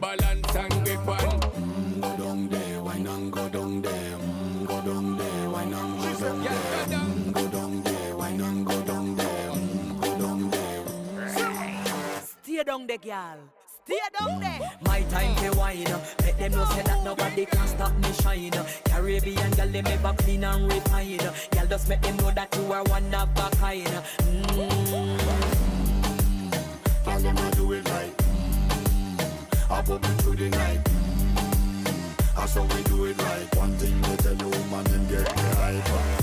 balance and grip on. Go down there, wine and go down there. Go down there, wine and go down there. Go down there, wine and go down there. Go down there. Stay down there, girl. Stay down there. My time to wine. Let them know say that nobody can stop me shine. Caribbean girl, they ever clean and refine. Girl, just make them know that you are one of a kind. Girl, them a do it right. I pop it through the night. That's how we do it right. One thing they tell you, woman, them get the hype.